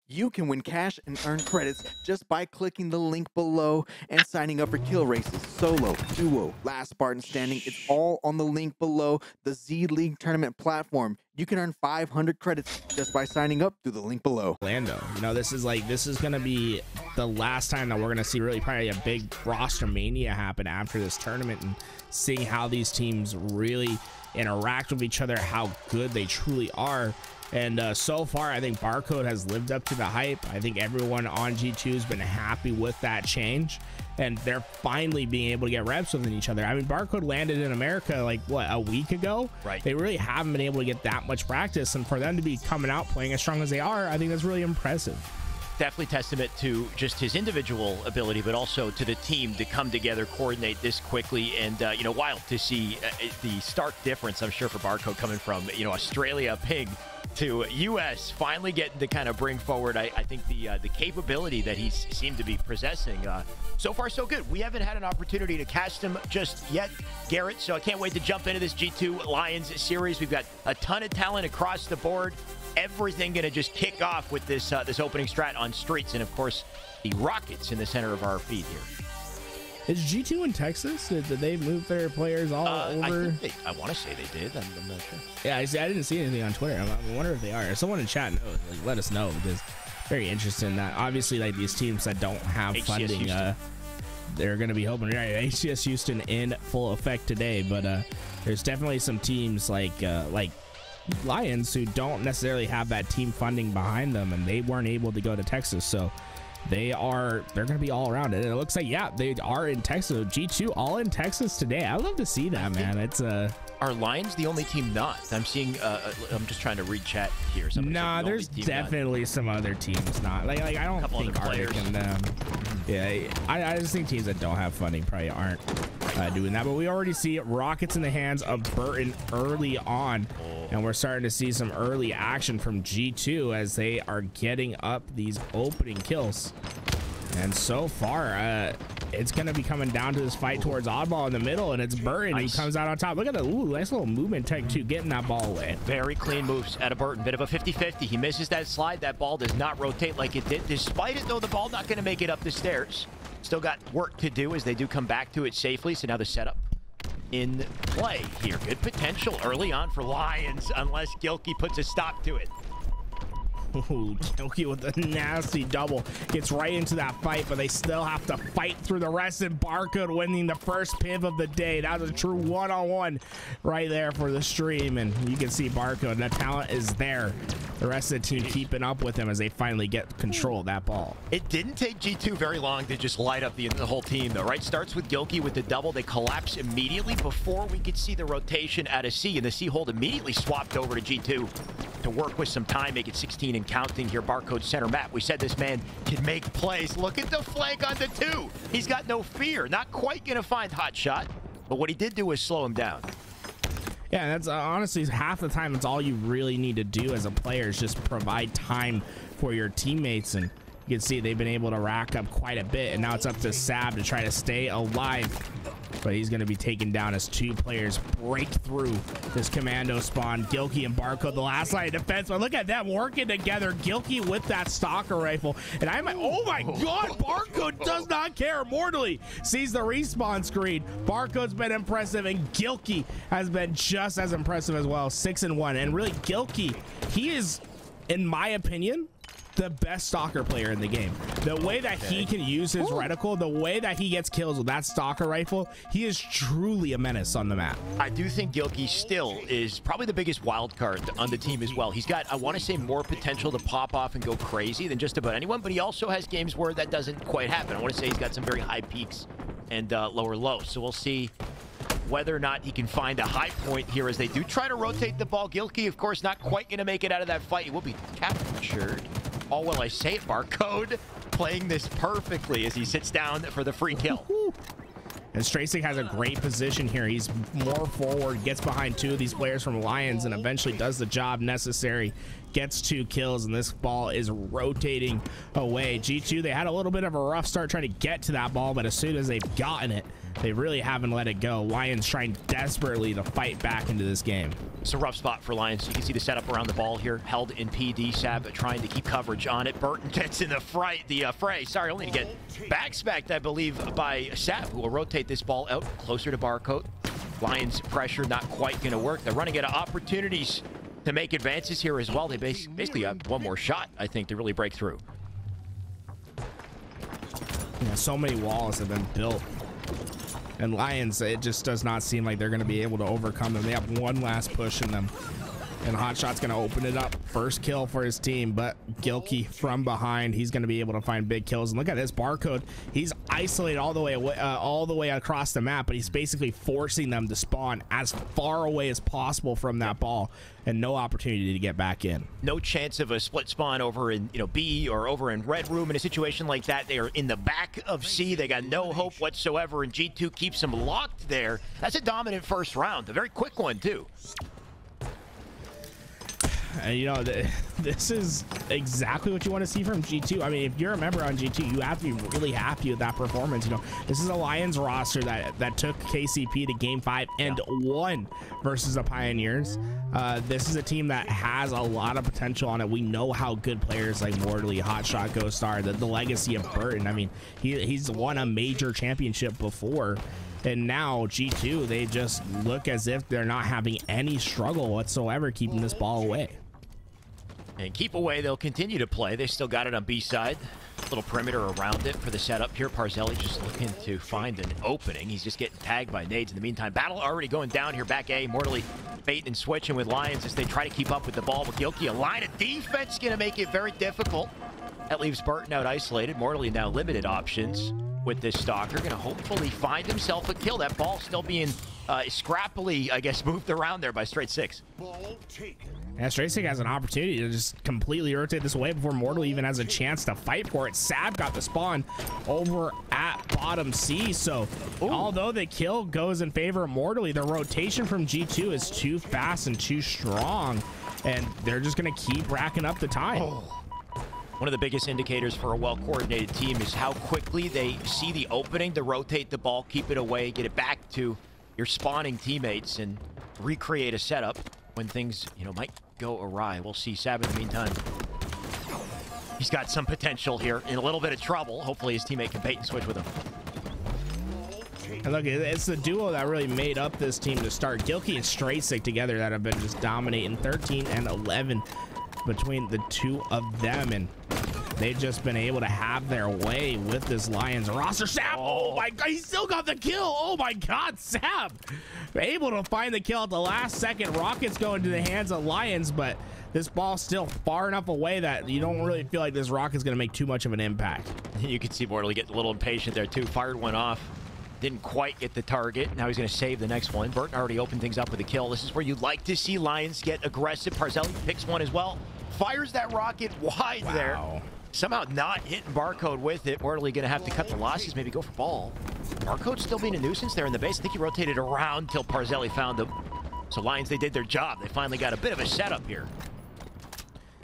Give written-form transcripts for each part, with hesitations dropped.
You can win cash and earn credits just by clicking the link below and signing up for kill races, solo, duo, last Spartan Standing. It's all on the link below, the ZLEAGUE tournament platform. You can earn 500 credits just by signing up through the link below. Orlando, you know, this is gonna be the last time that we're gonna see really probably a big roster mania happen after this tournament, and seeing how these teams really interact with each other, how good they truly are. And so far, I think Barcode has lived up to the hype. I think everyone on G2 has been happy with that change, and they're finally being able to get reps with each other. I mean, Barcode landed in America like what, a week ago? Right. They really haven't been able to get that much practice, and for them to be coming out playing as strong as they are, I think that's really impressive. Definitely testament to just his individual ability, but also to the team to come together, coordinate this quickly, and you know, wild to see the stark difference, I'm sure, for Barcode coming from, you know, Australia pig to US, finally getting to kind of bring forward, I think, the capability that he seemed to be possessing. So far, so good. We haven't had an opportunity to cast him just yet, Garrett, so I can't wait to jump into this G2 Lionz series. We've got a ton of talent across the board. Everything gonna just kick off with this this opening strat on streets, and of course the Rockets in the center of our feed here. Is G2 in Texas? Did they move their players all over? I want to say they did. I'm not sure. Yeah, I didn't see anything on Twitter. I wonder if they are. Someone in chat knows. Like, let us know, because very interesting that obviously like these teams that don't have HCS funding, they're going to be hoping. Right, HCS Houston in full effect today, but there's definitely some teams like Lionz who don't necessarily have that team funding behind them, and they weren't able to go to Texas, so they're going to be all around it. And it looks like, yeah, they are in Texas. G2 all in Texas today. I would love to see that, man. It's Are Lionz the only team not? I'm seeing I'm just trying to read chat here. Nah, there's definitely some other teams not. Like I don't think Arctic and yeah, I just think teams that don't have funding probably aren't doing that. But we already see Rockets in the hands of Burton early on. And we're starting to see some early action from G2 as they are getting up these opening kills. And so far, it's going to be coming down to this fight towards Oddball in the middle, and it's Burton who comes out on top. Look at the nice little movement tech too, getting that ball away. Very clean moves out of Burton. Bit of a 50-50. He misses that slide. That ball does not rotate like it did. Despite it, though, the ball not going to make it up the stairs. Still got work to do as they do come back to it safely. So now the setup in play here. Good potential early on for Lionz, unless Gilkey puts a stop to it. Ooh, Gilkey with a nasty double gets right into that fight, but they still have to fight through the rest, and Barcode winning the first piv of the day. That was a true one-on-one right there for the stream, and you can see Barcode, that talent is there. The rest of the team keeping up with him as they finally get control of that ball. It didn't take G2 very long to just light up the whole team, though, right? Starts with Gilkey with the double. They collapse immediately before we could see the rotation out of C, and the C hold immediately swapped over to G2 to work with some time, make it 16 and counting here. Barcode center map. We said this man can make plays. Look at the flank on the 2. He's got no fear. Not quite going to find hot shot, but what he did do was slow him down. Yeah, that's honestly half the time. It's all you really need to do as a player is just provide time for your teammates, and you can see they've been able to rack up quite a bit, and now it's up to Sab to try to stay alive. But he's going to be taken down as 2 players break through this commando spawn. Gilkey and Barcode, the last line of defense. But look at them working together. Gilkey with that stalker rifle. And oh my God, Barcode does not care. Mortally sees the respawn screen. Barcode's been impressive, and Gilkey has been just as impressive as well. 6 and 1. And really, Gilkey, he is, in my opinion, the best stalker player in the game. The way that he can use his reticle, the way that he gets kills with that stalker rifle, he is truly a menace on the map. I do think Gilkey still is probably the biggest wild card on the team as well. He's got, I want to say, more potential to pop off and go crazy than just about anyone, but he also has games where that doesn't quite happen. I want to say he's got some very high peaks and lower lows. So we'll see whether or not he can find a high point here as they do try to rotate the ball. Gilkey, of course, not quite going to make it out of that fight. He will be captured. All will I say it, Barcode playing this perfectly as he sits down for the free kill. And Stracing has a great position here. He's more forward, gets behind 2 of these players from Lionz, and eventually does the job necessary. Gets 2 kills, and this ball is rotating away. G2, they had a little bit of a rough start trying to get to that ball, but as soon as they've gotten it, they really haven't let it go. Lionz trying desperately to fight back into this game. It's a rough spot for Lionz. You can see the setup around the ball here, held in PD. Sab trying to keep coverage on it. Burton gets in the fray. Sorry, only to get backsmacked, I believe, by Sab, who will rotate this ball out closer to Barcode. Lionz pressure not quite going to work. They're running out of opportunities to make advances here as well. They basically have one more shot, I think, to really break through. Yeah, so many walls have been built. And Lionz, it just does not seem like they're going to be able to overcome them. They have one last push in them. And Hotshot's going to open it up. First kill for his team, but Gilkey from behind, he's going to be able to find big kills. And look at this Barcode. He's isolated all the way across the map, but he's basically forcing them to spawn as far away as possible from that ball, and no opportunity to get back in. No chance of a split spawn over in B or over in Red Room. In a situation like that, they are in the back of C. They got no hope whatsoever, and G2 keeps them locked there. That's a dominant first round, a very quick one too. And you know, this is exactly what you want to see from G2. I mean, if you're a member on G2, you have to be really happy with that performance. You know, this is a Lionz roster that took KCP to game 5 and won versus the Pioneers. This is a team that has a lot of potential on it. We know how good players like Mortley, Hotshot, Ghost are, the legacy of Burton. I mean, he's won a major championship before. And now G2, they just look as if they're not having any struggle whatsoever keeping this ball away. And keep away, they'll continue to play. They still got it on B side. Little perimeter around it for the setup here. Parzelli just looking to find an opening. He's just getting tagged by nades in the meantime. Battle already going down here. Back A, Mortley bait and switching with Lionz as they try to keep up with the ball. But Gilkey, a line of defense, going to make it very difficult. That leaves Burton out isolated. Mortley now limited options with this stalker. Going to hopefully find himself a kill. That ball still being scrappily, I guess, moved around there by Straight Six. Yeah, Straight Six has an opportunity to just completely rotate this away before Mortley even has a chance to fight for it. Sab got the spawn over at bottom C, so although the kill goes in favor of Mortley, the rotation from G2 is too fast and too strong, and they're just going to keep racking up the time. One of the biggest indicators for a well-coordinated team is how quickly they see the opening to rotate the ball, keep it away, get it back to your spawning teammates, and recreate a setup when things, might go awry. We'll see Sab in the meantime. He's got some potential here, in a little bit of trouble. Hopefully his teammate can bait and switch with him. And look, it's the duo that really made up this team to start. Gilkey and Straight Six together that have been just dominating 13 and 11 between the two of them, and they've just been able to have their way with this Lionz roster. Sab, oh my god, he still got the kill. Oh my god, Sab able to find the kill at the last second. Rockets go into the hands of Lionz, but this ball's still far enough away that you don't really feel like this rocket's going to make too much of an impact. You can see Mortley getting a little impatient there too. Fired one off, didn't quite get the target. Now he's going to save the next one. Burton already opened things up with a kill. This is where you'd like to see Lionz get aggressive. Parzelli picks one as well, fires that rocket wide there. Somehow not hitting Barcode with it. Mortley going to have to cut the losses, maybe go for ball. Barcode still being a nuisance there in the base. I think he rotated around till Parzelli found him. So Lionz, they did their job. They finally got a bit of a setup here.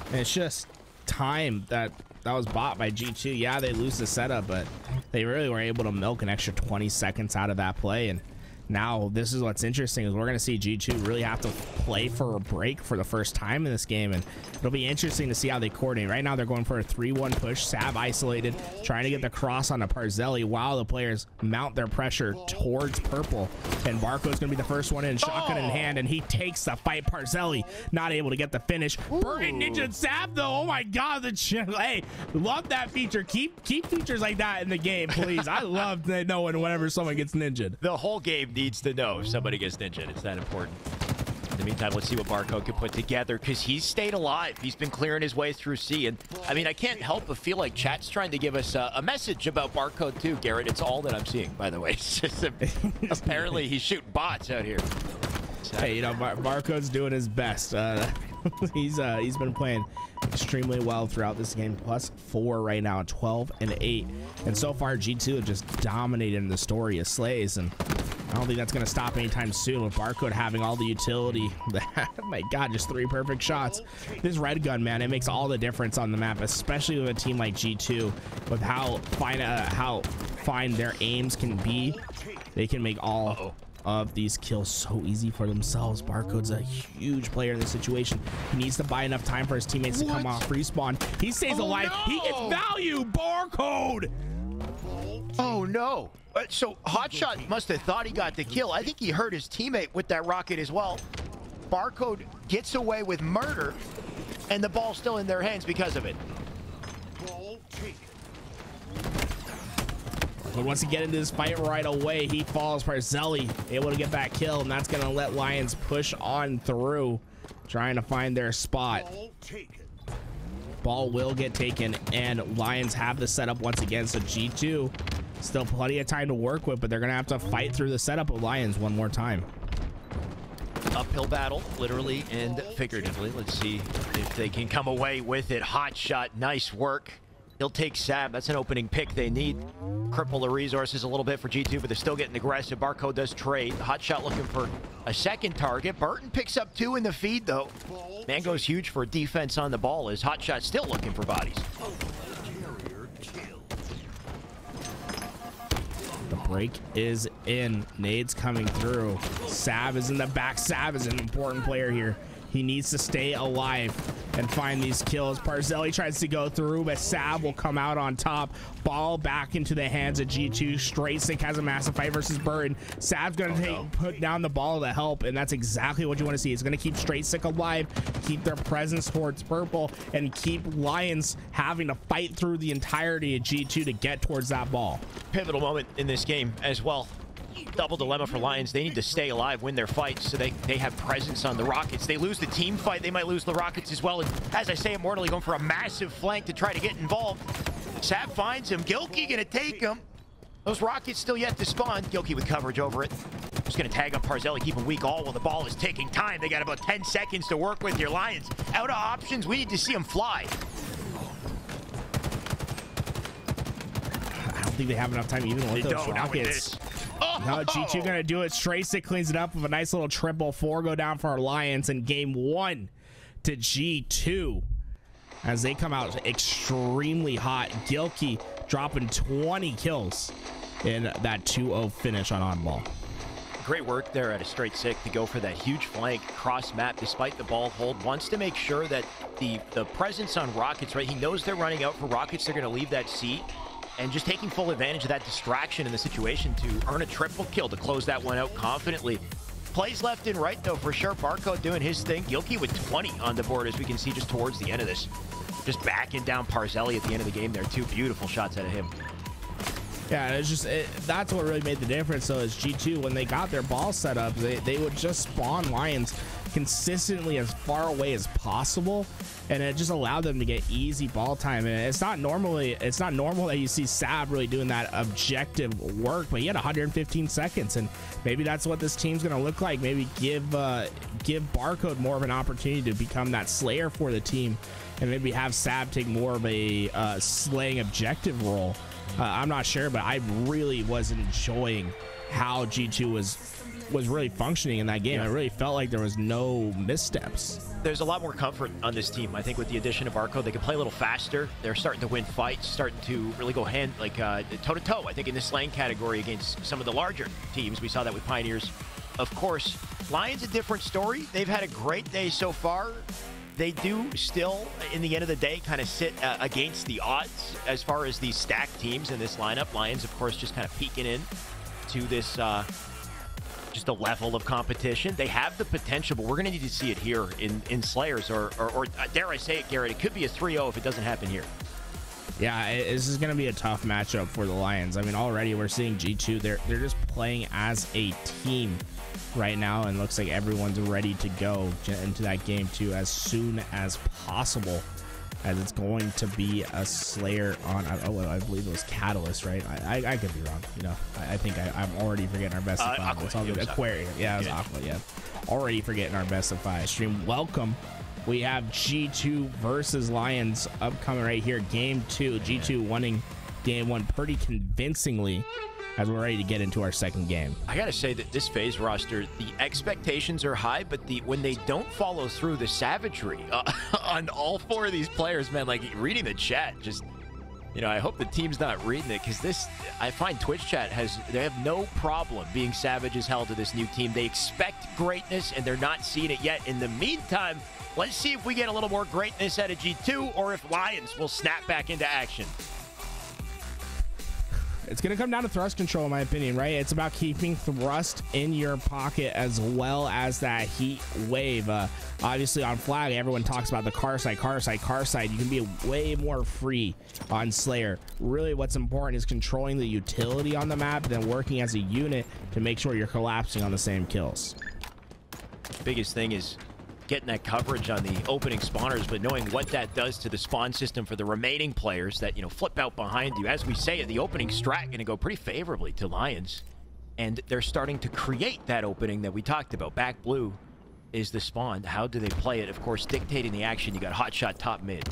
And it's just time that was bought by G2. Yeah, they lose the setup, but they really were able to milk an extra 20 seconds out of that play. And now this is what's interesting, is we're going to see G2 really have to play for a break for the first time in this game, and it'll be interesting to see how they coordinate. Right now they're going for a 3-1 push. Sab isolated, trying to get the cross on the Parzelli while the players mount their pressure towards purple, and Barcode's going to be the first one in, shotgun in hand, and he takes the fight. Parzelli not able to get the finish. Burton ninja Sab though, oh my god, hey, love that feature. Keep features like that in the game, please. I love knowing whenever someone gets ninja'd. The whole game needs to know if somebody gets ninja'd. It's that important. In the meantime, let's see what Barcode can put together, because he's stayed alive. He's been clearing his way through C, and I mean, I can't help but feel like chat's trying to give us a message about Barcode too, Garrett. It's all that I'm seeing, by the way. It's just apparently he's shooting bots out here. Hey, Barcode's doing his best. He's been playing extremely well throughout this game. +4 right now, 12 and 8, and so far G2 have just dominated in the story of Slays, and I don't think that's going to stop anytime soon with Barcode having all the utility. Oh my God, just 3 perfect shots. This red gun, man, it makes all the difference on the map, especially with a team like G2, with how fine their aims can be. They can make all of these kills so easy for themselves. Barcode's a huge player in this situation. He needs to buy enough time for his teammates to come off respawn. He stays alive. No. He gets value. Barcode. Oh no. So Hotshot must have thought he got the kill. I think he hurt his teammate with that rocket as well. Barcode gets away with murder, and the ball's still in their hands because of it. But once he get into this fight right away, he falls. Parzelli able to get that kill, and that's gonna let Lionz push on through, trying to find their spot. Ball will get taken, and Lionz have the setup once again. So G2 still plenty of time to work with, but they're gonna have to fight through the setup of Lionz one more time. Uphill battle, literally and figuratively. Let's see if they can come away with it. Hot shot, nice work. He'll take Sab. That's an opening pick they need. Cripple the resources a little bit for G2, but they're still getting aggressive. Barcode does trade. Hotshot looking for a second target. Burton picks up 2 in the feed, though. Man goes huge for defense on the ball as Hotshot still looking for bodies. The break is in. Nades coming through. Sab is in the back. Sab is an important player here. He needs to stay alive and find these kills. Parzelli tries to go through, but Sab will come out on top. Ball back into the hands of G2. Straight has a massive fight versus Burton. Sab's going to put down the ball to help, and that's exactly what you want to see. It's going to keep Straight alive, keep their presence towards purple, and keep Lionz having to fight through the entirety of G2 to get towards that ball. Pivotal moment in this game as well. Double dilemma for Lionz. They need to stay alive, win their fights, so they have presence on the Rockets. They lose the team fight, they might lose the Rockets as well. And as I say, Immortally going for a massive flank to try to get involved. Sab finds him. Gilkey gonna take him. Those Rockets still yet to spawn. Gilkey with coverage over it. Just gonna tag up Parzelli, keep him weak all while the ball is taking time. They got about 10 seconds to work with. Your Lionz out of options. We need to see them fly. I don't think they have enough time even with those Rockets. No, G2 gonna do it. Straysick cleans it up with a nice little triple. 4 go down for our Lionz in game 1 to G2 as they come out extremely hot. Gilkey dropping 20 kills in that 2-0 finish on oddball. Great work there at a Straight-Sick to go for that huge flank cross map despite the ball hold. Wants to make sure that the presence on Rockets, right? He knows they're running out for Rockets. They're gonna leave that seat. And just taking full advantage of that distraction in the situation to earn a triple kill to close that one out confidently. Plays left and right, though, for sure. Barcode doing his thing. Gilkey with 20 on the board, as we can see just towards the end of this. Just backing down Parzelli at the end of the game there. 2 beautiful shots out of him. Yeah, it's just that's what really made the difference. So is G2, when they got their ball set up, they would just spawn Lionz consistently as far away as possible, and it just allowed them to get easy ball time. And it's not normal that you see Sab really doing that objective work, but he had 115 seconds, and maybe that's what this team's going to look like. Maybe give Barcode more of an opportunity to become that slayer for the team, and maybe have Sab take more of a slaying objective role. I'm not sure, but I really was enjoying how G2 was really functioning in that game. I really felt like there was no missteps. There's a lot more comfort on this team. I think with the addition of Barcode, they can play a little faster. They're starting to win fights, starting to really go toe-to-toe, I think, in this lane category against some of the larger teams. We saw that with Pioneers, of course. Lionz, a different story. They've had a great day so far. They do still, in the end of the day, kind of sit against the odds as far as these stacked teams in this lineup. Lionz, of course, just kind of peeking in to this just a level of competition. They have the potential, but we're going to need to see it here in Slayers, or dare I say it, Garrett, it could be a 3-0 if it doesn't happen here. Yeah, this is going to be a tough matchup for the Lionz. I mean, already we're seeing G2, they're just playing as a team right now, and looks like everyone's ready to go into that game 2 as soon as possible, as it's going to be a Slayer on, I believe it was Catalyst, right? I could be wrong, you know. I think I'm already forgetting our best of 5. It's all good. Aquarium, yeah, it was Aqua, yeah. Already forgetting our best of 5 stream. Welcome. We have G2 versus Lionz upcoming right here. Game 2. G2 winning game 1 pretty convincingly. as we're ready to get into our second game. I gotta say that this FaZe roster, the expectations are high, but when they don't follow through, the savagery on all 4 of these players, man, like reading the chat, just, you know, I hope the team's not reading it, because this, I find Twitch chat they have no problem being savage as hell to this new team. They expect greatness and they're not seeing it yet. In the meantime, let's see if we get a little more greatness out of G2 or if Lionz will snap back into action. It's going to come down to thrust control, in my opinion, right? It's about keeping thrust in your pocket as well as that heat wave. Obviously, on Flag, everyone talks about the car side. You can be way more free on Slayer. Really, what's important is controlling the utility on the map, then working as a unit to make sure you're collapsing on the same kills. Biggest thing is getting that coverage on the opening spawners, but knowing what that does to the spawn system for the remaining players that, you know, flip out behind you. As we say it, the opening strat going to go pretty favorably to Lionz, and they're starting to create that opening that we talked about. Back blue is the spawn. How do they play it? Of course, dictating the action. You got hotshot top mid.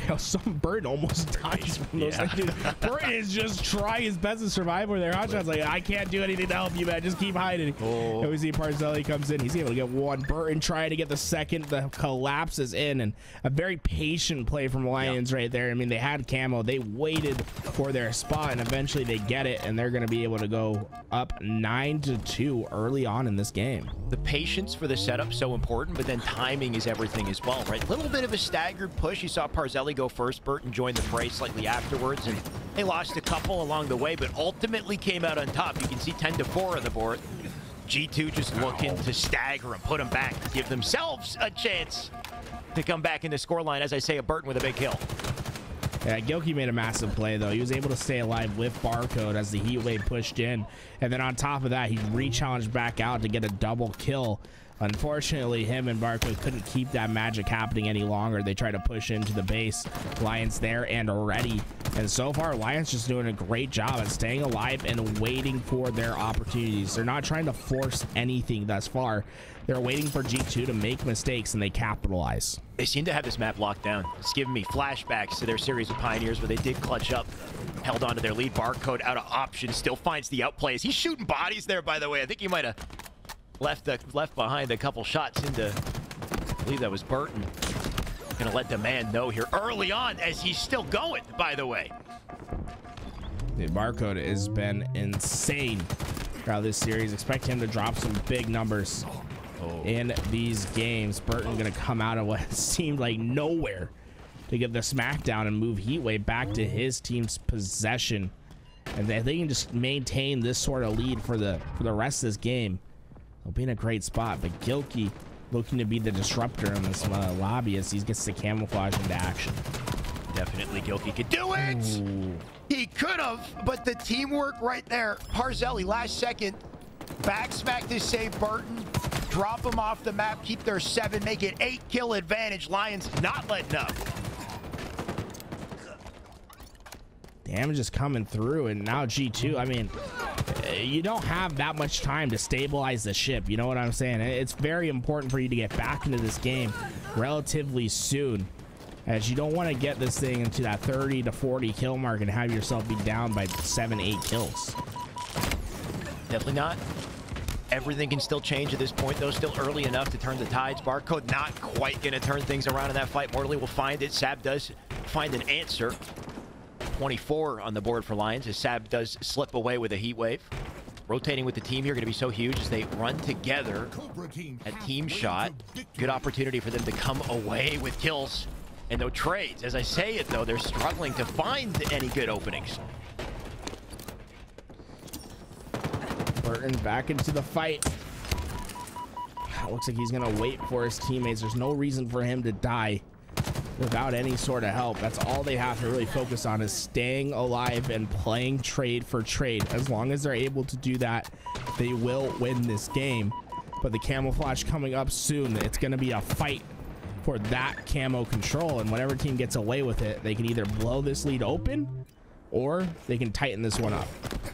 Yeah, some Burton almost dies from those. Like, dude, Burton is just trying his best to survive with their hotshots. Like, I can't do anything to help you, man. Just keep hiding. Oh. And we see Parzelli comes in. He's able to get one. Burton trying to get the second. The collapse is in, and a very patient play from Lionz right there. I mean, they had camo. They waited for their spot, and eventually they get it, and they're going to be able to go up 9-2 early on in this game. The patience for the setup so important, but then timing is everything as well, right? Little bit of a staggered push. You saw Parzelli go first. Burton joined the fray slightly afterwards, and they lost a couple along the way, but ultimately came out on top. You can see 10-4 on the board. G2 just looking to stagger and put them back, give themselves a chance to come back in the scoreline. As I say, a Burton with a big kill. Yeah, Gilkey made a massive play, though. He was able to stay alive with Barcode as the heat wave pushed in, and then on top of that, he re-challenged back out to get a double kill. Unfortunately, him and Barcode couldn't keep that magic happening any longer. They tried to push into the base. Lionz there and ready. And so far, Lionz just doing a great job at staying alive and waiting for their opportunities. They're not trying to force anything thus far. They're waiting for G2 to make mistakes, and they capitalize. They seem to have this map locked down. It's giving me flashbacks to their series of Pioneers where they did clutch up, held onto their lead. Barcode out of options, still finds the outplays. He's shooting bodies there, by the way. I think he might have left behind a couple shots into, I believe that was Burton. Gonna let the man know here early on as he's still going, by the way. The Barcode has been insane throughout this series. Expect him to drop some big numbers in these games. Burton gonna come out of what seemed like nowhere to get the smackdown and move Heatwave back to his team's possession. And if they can just maintain this sort of lead for the rest of this game, they'll be in a great spot. But Gilkey looking to be the disruptor in this lobby as he gets the camouflage into action. Definitely Gilkey could do it. Ooh. He could have, but the teamwork right there. Parzelli, last second, back smack to save Burton, drop him off the map, keep their 7, make it 8 kill advantage. Lionz not letting up. Damage is coming through, and now G2, I mean, you don't have that much time to stabilize the ship. You know what I'm saying? It's very important for you to get back into this game relatively soon, as you don't want to get this thing into that 30 to 40 kill mark and have yourself be down by 7-8 kills. Definitely not. Everything can still change at this point, though. Still early enough to turn the tides. Barcode not quite going to turn things around in that fight. Mortally will find it. Sab does find an answer. 24 on the board for Lionz as Sab does slip away with a heat wave. Rotating with the team here going to be so huge as they run together at team shot. Good opportunity for them to come away with kills and no trades. As I say it, though, they're struggling to find any good openings. Burton back into the fight. Looks like he's going to wait for his teammates. There's no reason for him to die without any sort of help. That's all they have to really focus on, is staying alive and playing trade for trade. As long as they're able to do that, they will win this game. But the camouflage coming up soon, it's going to be a fight for that camo control, and whatever team gets away with it, they can either blow this lead open or they can tighten this one up.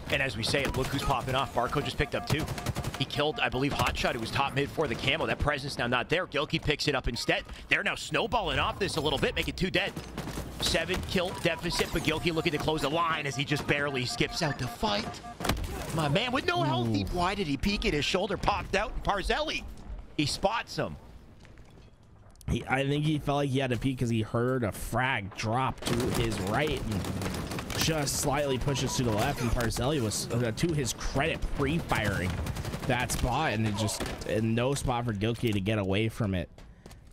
And as we say it, look who's popping off. Barcode just picked up 2. He killed, I believe, Hotshot, who was top mid for the camo. That presence now not there. Gilkey picks it up instead. They're now snowballing off this a little bit, make it 2 dead. 7 kill deficit, but Gilkey looking to close the line as he just barely skips out the fight. My man with no health. Why did he peek it? His shoulder popped out, and Parzelli, he spots him. I think he felt like he had to peek because he heard a frag drop to his right and just slightly pushes to the left, and Parzelli was, to his credit, pre-firing that spot, and it just no spot for Gilkey to get away from it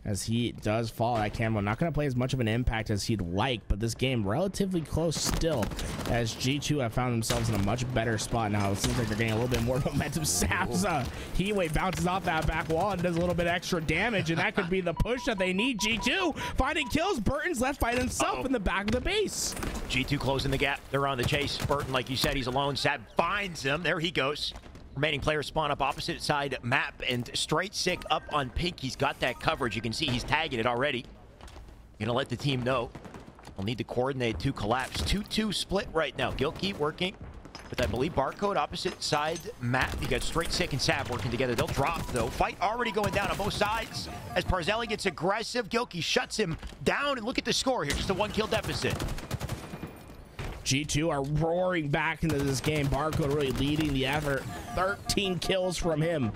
as he does fall. That camo not going to play as much of an impact as he'd like, but this game relatively close still, as G2 have found themselves in a much better spot now. It seems like they're getting a little bit more momentum. Sab's heat wave bounces off that back wall and does a little bit extra damage, and that could be the push that they need. G2 finding kills. Burton's left by himself in the back of the base. G2 closing the gap. They're on the chase. Burton, like you said, he's alone. Sab finds him. There he goes. Remaining players spawn up opposite side map, and Straight Sick up on pink. He's got that coverage. You can see he's tagging it already. Gonna let the team know. They'll need to coordinate to collapse. 2-2 split right now. Gilkey working with, I believe, Barcode opposite side map. You got Straight Sick and Sab working together. They'll drop, though. Fight already going down on both sides as Parzelli gets aggressive. Gilkey shuts him down, and look at the score here. Just a 1 kill deficit. G2 are roaring back into this game. Barcode really leading the effort. 13 kills from him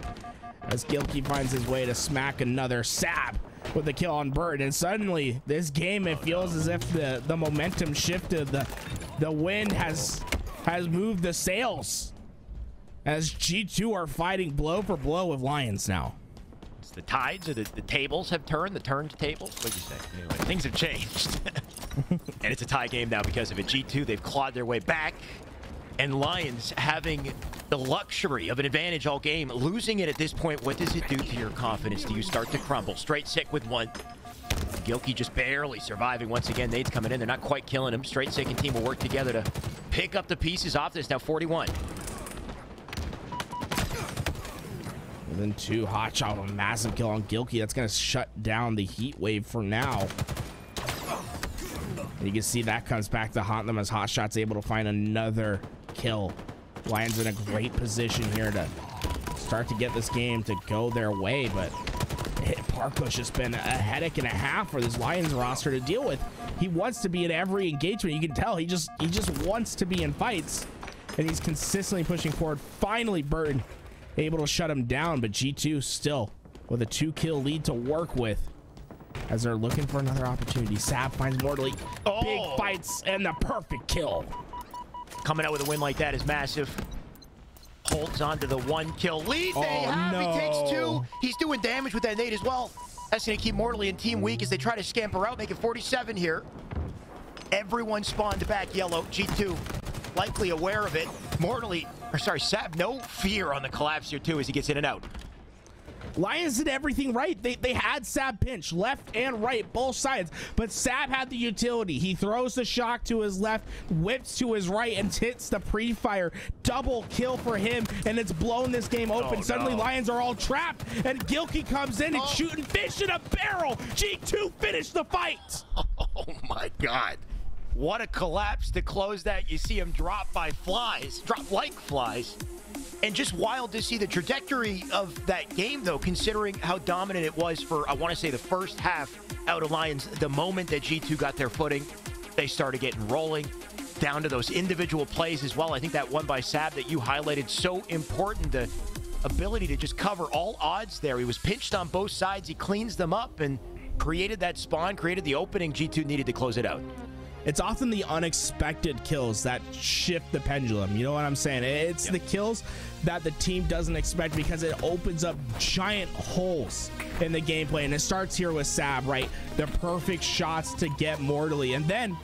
as Gilkey finds his way to smack another. Sab with the kill on Bird, and suddenly this game, it feels as if the momentum shifted. The wind has moved the sails as G2 are fighting blow for blow with Lionz now. It's the tides, or the tables have turned, the turned tables. What'd you say? Anyway, things have changed. And it's a tie game now because of it. G2, they've clawed their way back, and Lionz having the luxury of an advantage all game. Losing it at this point, what does it do to your confidence? Do you start to crumble? Straight Sick with 1. Gilkey just barely surviving once again. Nade's coming in. They're not quite killing him. Straight Sick and team will work together to pick up the pieces off this. Now 41. And then 2 hot shot with a massive kill on Gilkey. That's going to shut down the heat wave for now. And you can see that comes back to haunt them as Hotshot's able to find another kill. Lionz in a great position here to start to get this game to go their way, but Barcode's just been a headache and a half for this Lionz roster to deal with. He wants to be in every engagement. You can tell he just wants to be in fights, and he's consistently pushing forward. Finally, Burton able to shut him down, but G2 still with a 2-kill lead to work with as they're looking for another opportunity. Sab finds Mortally. Big fights and the perfect kill. Coming out with a win like that is massive. Holds on to the 1-kill lead. He takes 2. He's doing damage with that nade as well. That's going to keep Mortally and team weak as they try to scamper out, make it 47 here. Everyone spawned back yellow. G2 likely aware of it. Sab, no fear on the collapse here too as he gets in and out. Lionz did everything right. They had Sab pinch left and right, both sides, but Sab had the utility. He throws the shock to his left, whips to his right, and hits the pre-fire. Double kill for him, and it's blown this game open. Suddenly Lionz are all trapped, and Gilkey comes in and shooting fish in a barrel. G2 finished the fight. Oh my God. What a collapse to close that. You see him drop like flies. And just wild to see the trajectory of that game, though, considering how dominant it was for, I want to say, the first half out of Lionz. The moment that G2 got their footing, they started getting rolling down to those individual plays as well. I think that one by Sab that you highlighted, so important, the ability to just cover all odds there. He was pinched on both sides. He cleans them up and created that spawn, created the opening G2 needed to close it out. It's often the unexpected kills that shift the pendulum. You know what I'm saying? It's the kills that the team doesn't expect because it opens up giant holes in the gameplay. And it starts here with Sab, right? The perfect shots to get Mortally. And then,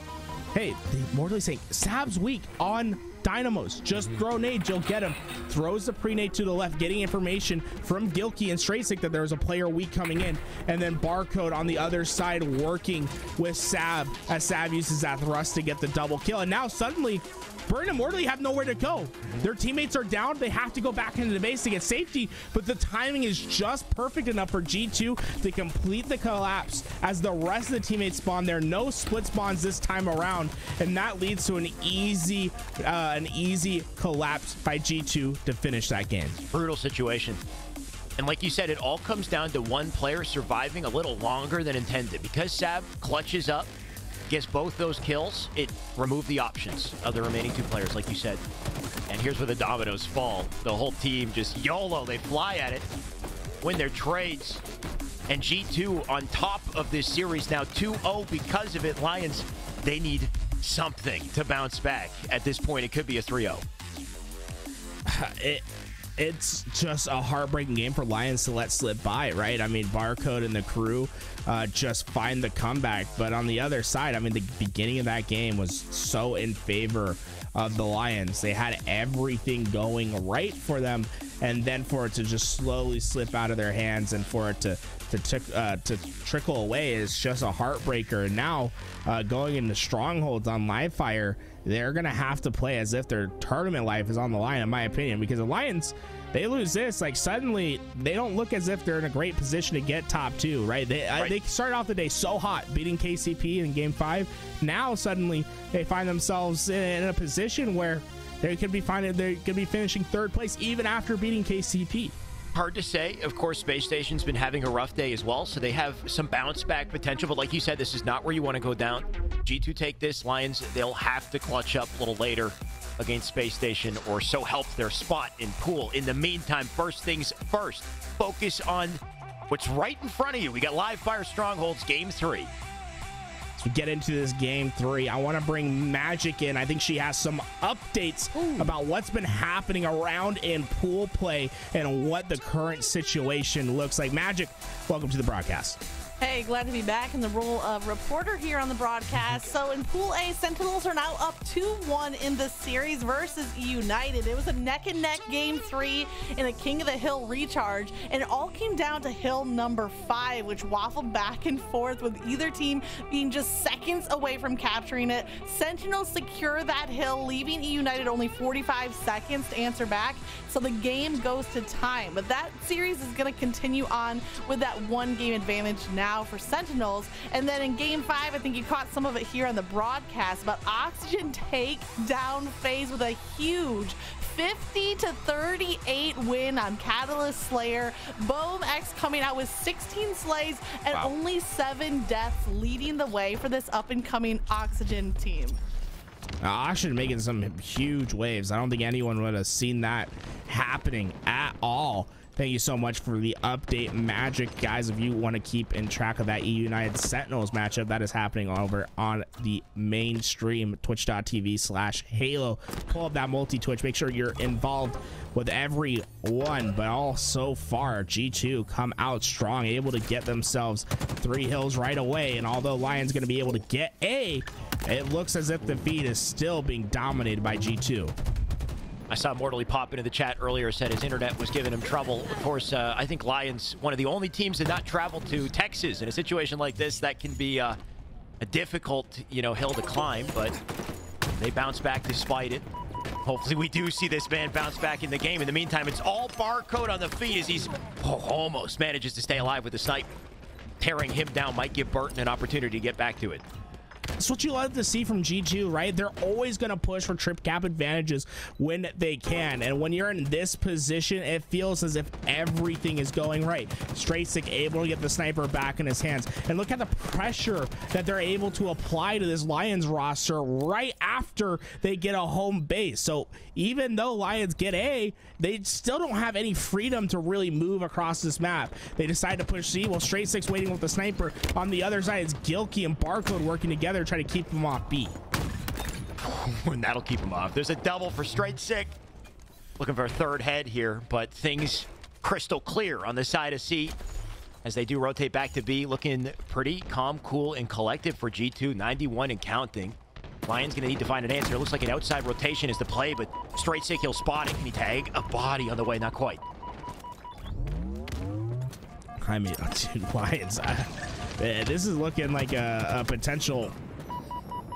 hey, Mortally's saying, Sab's weak on Dynamos. Just throw nades, you'll get him. Throws the pre-nade to the left, getting information from Gilkey and Straight Sick that there's a player weak coming in. And then Barcode on the other side working with Sab as Sab uses that thrust to get the double kill. And now suddenly, Burn and Mortally have nowhere to go. Their teammates are down. They have to go back into the base to get safety, but the timing is just perfect enough for G2 to complete the collapse as the rest of the teammates spawn there. No split spawns this time around, and that leads to an easy collapse by G2 to finish that game. Brutal situation. And like you said, it all comes down to one player surviving a little longer than intended. Because Sab clutches up, Gets both those kills, it removed the options of the remaining 2 players, like you said. And here's where the dominoes fall. The whole team just YOLO. They fly at it, win their trades. And G2 on top of this series now 2-0 because of it. Lionz, they need something to bounce back. At this point, it could be a 3-0. It's just a heartbreaking game for Lionz to let slip by, right? I mean, Barcode and the crew just find the comeback. But on the other side, I mean, the beginning of that game was so in favor of the Lionz. They had everything going right for them, and then for it to just slowly slip out of their hands and for it to trickle away is just a heartbreaker. And now going into strongholds on live fire, they're gonna have to play as if their tournament life is on the line, in my opinion, because the Lions, they lose this, like suddenly they don't look as if they're in a great position to get top 2, right? They started off the day so hot, beating KCP in game 5. Now suddenly they find themselves in a position where they could be finishing 3rd place even after beating KCP. Hard to say. Of course, Space Station's been having a rough day as well, so they have some bounce back potential. But like you said, this is not where you want to go down. G2 take this. Lions, they'll have to clutch up a little later against Space Station, or so help their spot in pool. In the meantime, first things first, focus on what's right in front of you. We got live fire strongholds game 3. To get into this game 3, I want to bring Magic in. I think she has some updates about what's been happening around in pool play and what the current situation looks like. Magic, welcome to the broadcast. Hey, glad to be back in the role of reporter here on the broadcast. So in Pool A, Sentinels are now up 2-1 in the series versus United. It was a neck-and-neck game 3 in a King of the Hill recharge, and it all came down to hill number 5, which waffled back and forth with either team being just seconds away from capturing it. Sentinels secure that hill, leaving United only 45 seconds to answer back, so the game goes to time. But that series is going to continue on with that 1-game advantage now for Sentinels. And then in game 5, I think you caught some of it here on the broadcast, but Oxygen take down FaZe with a huge 50-38 win on Catalyst Slayer. Boom X coming out with 16 slays and only 7 deaths, leading the way for this up-and-coming Oxygen team. Oxygen making some huge waves. I don't think anyone would have seen that happening at all. Thank you so much for the update, Magic. Guys, if you want to keep in track of that EU United Sentinels matchup, that is happening over on the main stream, twitch.tv/Halo. Pull up that multi-Twitch. Make sure you're involved with everyone. But all so far, G2 come out strong, able to get themselves 3 hills right away. And although Lion's going to be able to get A, it looks as if the feed is still being dominated by G2. I saw Mortally pop into the chat earlier, said his internet was giving him trouble. Of course, I think Lionz, one of the only teams to not travel to Texas. In a situation like this, that can be a difficult, hill to climb, but they bounce back despite it. Hopefully we do see this man bounce back in the game. In the meantime, it's all Barcode on the feet as he's almost manages to stay alive with the snipe. Tearing him down might give Burton an opportunity to get back to it. That's what you love to see from G2, right? They're always going to push for trip cap advantages when they can. And when you're in this position, it feels as if everything is going right. Straightstick able to get the sniper back in his hands. And look at the pressure that they're able to apply to this Lions roster right after they get a home base. So even though Lions get A, they still don't have any freedom to really move across this map. They decide to push C. Well, Straightstick's waiting with the sniper. On the other side, it's Gilkey and Barcode working together, trying to keep him off B. And that'll keep him off. There's a double for Straightstick. Looking for a 3rd head here, but things crystal clear on the side of C as they do rotate back to B. Looking pretty calm, cool, and collective for G2. 91 and counting. Lion's gonna need to find an answer. It looks like an outside rotation is the play, but Straightstick, he'll spot it. Can he tag? A body on the way, not quite. I mean, dude, Lions, this is looking like a potential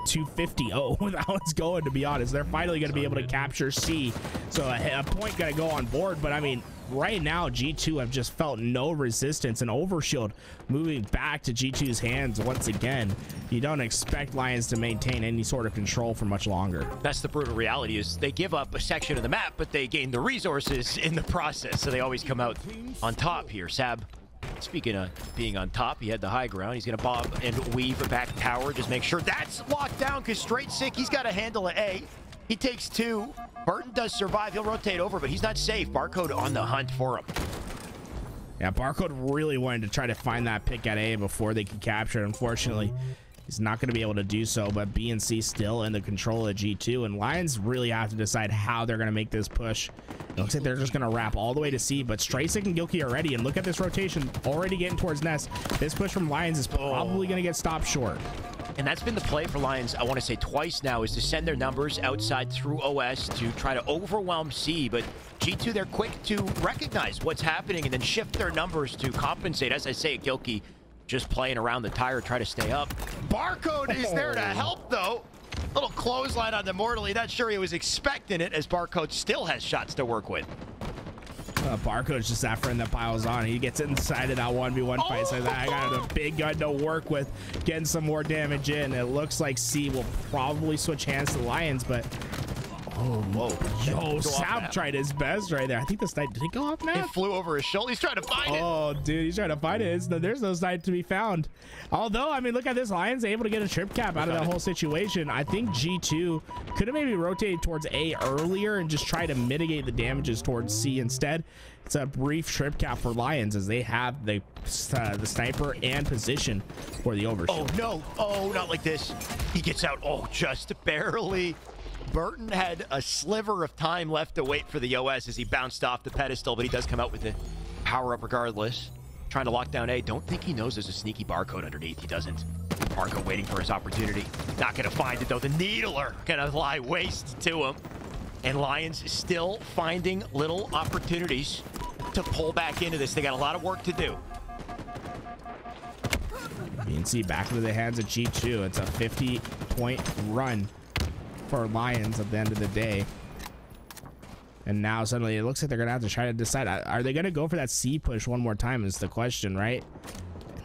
250-0 with how it's going, to be honest. They're finally going to be able to capture C, so a point got to go on board. But I mean, right now G2 have just felt no resistance, and Overshield moving back to G2's hands once again. You don't expect Lions to maintain any sort of control for much longer. That's the brutal reality, is they give up a section of the map, but they gain the resources in the process, so they always come out on top here. Sab. speaking of being on top, he had the high ground. He's going to bob and weave back tower. Just make sure that's locked down because Straight Sick, he's got to handle an A. He takes 2. Burton does survive. He'll rotate over, but he's not safe. Barcode on the hunt for him. Yeah, Barcode really wanted to try to find that pick at A before they could capture it. Unfortunately, he's not going to be able to do so, but B and C still in the control of G2, and Lionz really have to decide how they're going to make this push. It looks like they're just going to wrap all the way to C, but Straysick and Gilkey are ready, and look at this rotation already getting towards Nest. This push from Lionz is probably going to get stopped short. And that's been the play for Lionz, I want to say twice now, is to send their numbers outside through OS to try to overwhelm C, but G2, they're quick to recognize what's happening and then shift their numbers to compensate. As I say, Gilkey just playing around the tire, try to stay up. Barcode is there to help, though. Little clothesline on the Mortally. Not sure he was expecting it, as Barcode still has shots to work with. Barcode's just that friend that piles on. He gets inside of that 1v1 fight. So that I got a big gun to work with, getting some more damage in. It looks like C will probably switch hands to Lionz, but oh, whoa. Yo, Sab tried his best right there. I think the snipe, did he go off now? It flew over his shoulder. He's trying to find it. Oh, dude, he's trying to find it. There's no snipe to be found. Although, I mean, look at this. Lionz able to get a trip cap out of that whole situation. I think G2 could have maybe rotated towards A earlier and just try to mitigate the damages towards C instead. It's a brief trip cap for Lionz as they have the sniper and position for the overshoot. Oh, no. Oh, not like this. He gets out. Oh, just barely. Burton had a sliver of time left to wait for the OS as he bounced off the pedestal, but he does come out with the power up regardless. Trying to lock down A. Don't think he knows there's a sneaky Barcode underneath. He doesn't. Barcode waiting for his opportunity. Not going to find it, though. The Needler going to lie waste to him. And Lionz is still finding little opportunities to pull back into this. They got a lot of work to do. You can see back into the hands of G2. It's a 50-point run for Lionz at the end of the day. And now suddenly it looks like they're gonna have to try to decide, are they gonna go for that C push one more time is the question, right?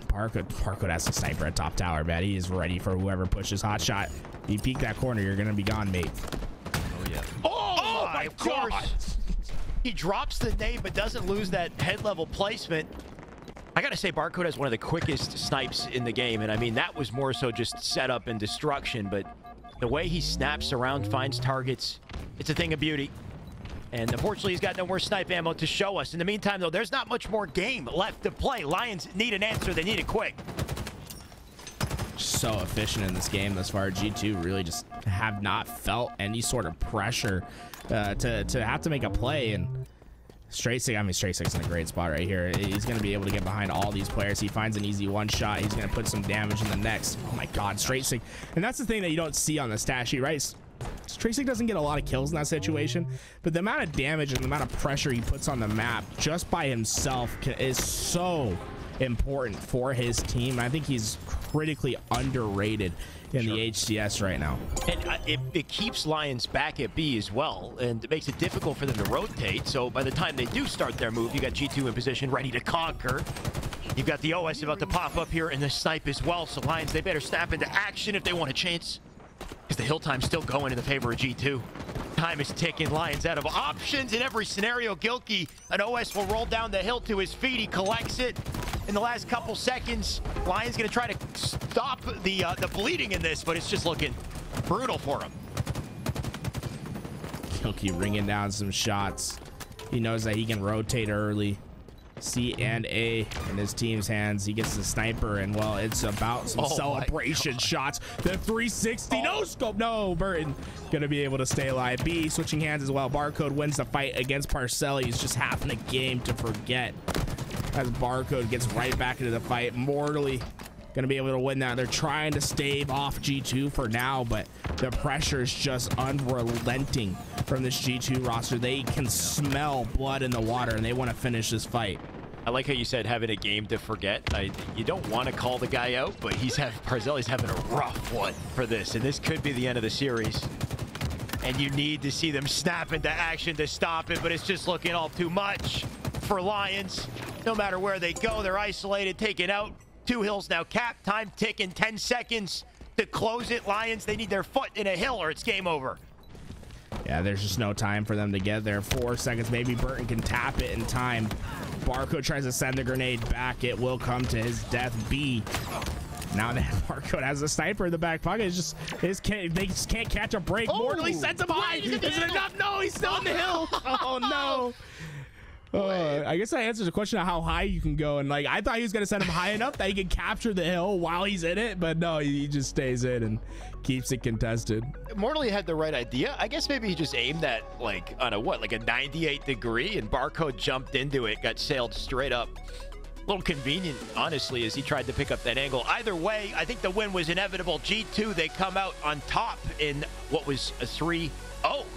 Barcode has a sniper at top tower, man. He is ready for whoever pushes hot shot. If you peek that corner, you're gonna be gone, mate. Oh yeah. Oh my of course. He drops the nade but doesn't lose that head level placement. I gotta say, Barcode has one of the quickest snipes in the game, and I mean that was more so just setup and destruction, but the way he snaps around, finds targets, it's a thing of beauty. And unfortunately, he's got no more snipe ammo to show us. In the meantime, though, there's not much more game left to play. Lionz need an answer. They need it quick. So efficient in this game thus far. G2 really just have not felt any sort of pressure to have to make a play. And Straysick's in a great spot right here. He's going to be able to get behind all these players. He finds an easy one shot. He's going to put some damage in the next. Oh my God, Straysick. And that's the thing that you don't see on the stat sheet, right? Straysick doesn't get a lot of kills in that situation, but the amount of damage and the amount of pressure he puts on the map just by himself is so important for his team. I think he's critically underrated in the HCS right now. And it keeps Lionz back at B as well, and it makes it difficult for them to rotate. So by the time they do start their move, you got G2 in position, ready to conquer. You've got the OS about to pop up here, and the snipe as well. So Lionz, they better snap into action if they want a chance, because the hill time's still going in the favor of G2. Time is ticking. Lionz out of options in every scenario. Gilkey, an OS will roll down the hill to his feet. He collects it in the last couple seconds. Lionz going to try to stop the bleeding in this, but it's just looking brutal for him. Gilkey ringing down some shots. He knows that he can rotate early. C and A in his team's hands. He gets the sniper, and well, it's about some celebration shots. The 360 no scope. No, Burton gonna be able to stay alive. B switching hands as well. Barcode wins the fight against Parcelli. He's just having a game to forget as Barcode gets right back into the fight. Mortally gonna be able to win that. They're trying to stave off G2 for now, but the pressure is just unrelenting from this G2 roster. They can smell blood in the water, and they want to finish this fight. I like how you said having a game to forget. You don't want to call the guy out, but Parzelli's having a rough one for this, and this could be the end of the series. And you need to see them snap into action to stop it, but it's just looking all too much for Lionz. No matter where they go, they're isolated, taken out. 2 hills now capped, time ticking, 10 seconds to close it. Lionz, they need their foot in a hill or it's game over. Yeah, there's just no time for them to get there. 4 seconds, maybe Burton can tap it in time. Barcode tries to send the grenade back. It will come to his death. B. Now that Barcode has a sniper in the back pocket, it's just they just can't catch a break. Mortally sends him high. Is it enough? No, he's still in the hill. Oh no. I guess that answers the question of how high you can go. And like, I thought he was gonna send him high enough that he could capture the hill while he's in it, but no, he just stays in and keeps it contested. Mortally had the right idea. I guess maybe he just aimed that like on a like a 98 degree, and Barcode jumped into it, got sailed straight up. A little convenient, honestly, as he tried to pick up that angle. Either way, I think the win was inevitable. G2, they come out on top in what was a 3-0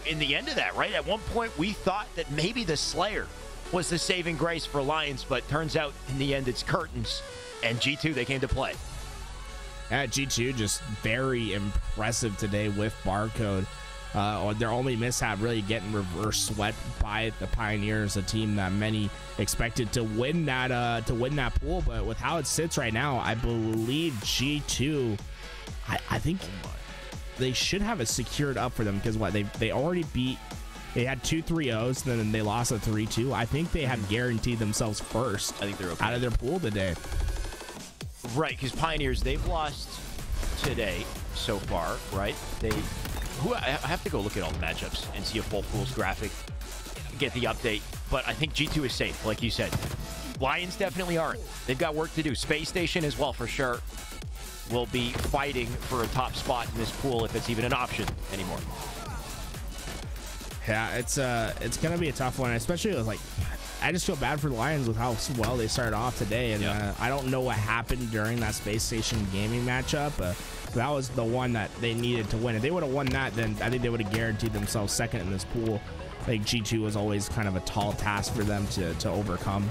in the end of that, right? At one point, we thought that maybe the Slayer was the saving grace for Lionz, but turns out in the end it's curtains, and G2, they came to play. G2 just very impressive today with Barcode. Their only mishap really getting reverse swept by the Pioneers, a team that many expected to win that pool, but with how it sits right now, I believe G2, I think they should have it secured up for them, because what they already beat. They had 2 3-0s, then they lost a 3-2. I think they have guaranteed themselves first. I think they're okay out of their pool today. Right, because Pioneers, they've lost today so far, right? I have to go look at all the matchups and see a full pools graphic, get the update. But I think G2 is safe, like you said. Lions definitely aren't. They've got work to do. Space Station as well, for sure, will be fighting for a top spot in this pool if it's even an option anymore. Yeah, it's gonna be a tough one, especially with, like, I just feel bad for the Lions with how well they started off today, and I don't know what happened during that Space Station gaming matchup. That was the one that they needed to win. If they would have won that, then I think they would have guaranteed themselves second in this pool. I think G2 was always kind of a tall task for them to overcome.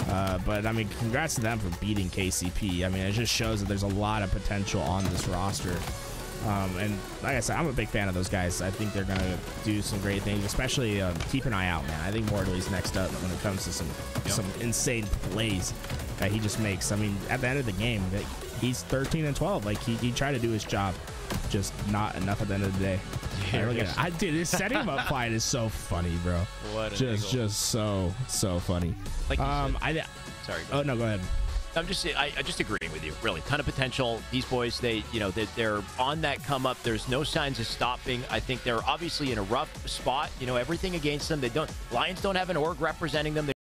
But I mean, congrats to them for beating KCP. I mean, it just shows that there's a lot of potential on this roster. And like I said, I'm a big fan of those guys. I think they're gonna do some great things, especially keep an eye out, man. I think Mortely's next up when it comes to some insane plays that he just makes. I mean, at the end of the game, he's 13-12. Like, he tried to do his job, just not enough at the end of the day. Yeah, look at it. Dude, this setting him up fight is so funny, bro. What just so funny. Like sorry. Oh no, go ahead. I'm just agreeing with you. Really, ton of potential. These boys, they're on that come up. There's no signs of stopping. I think they're obviously in a rough spot. Everything against them. Lions don't have an org representing them.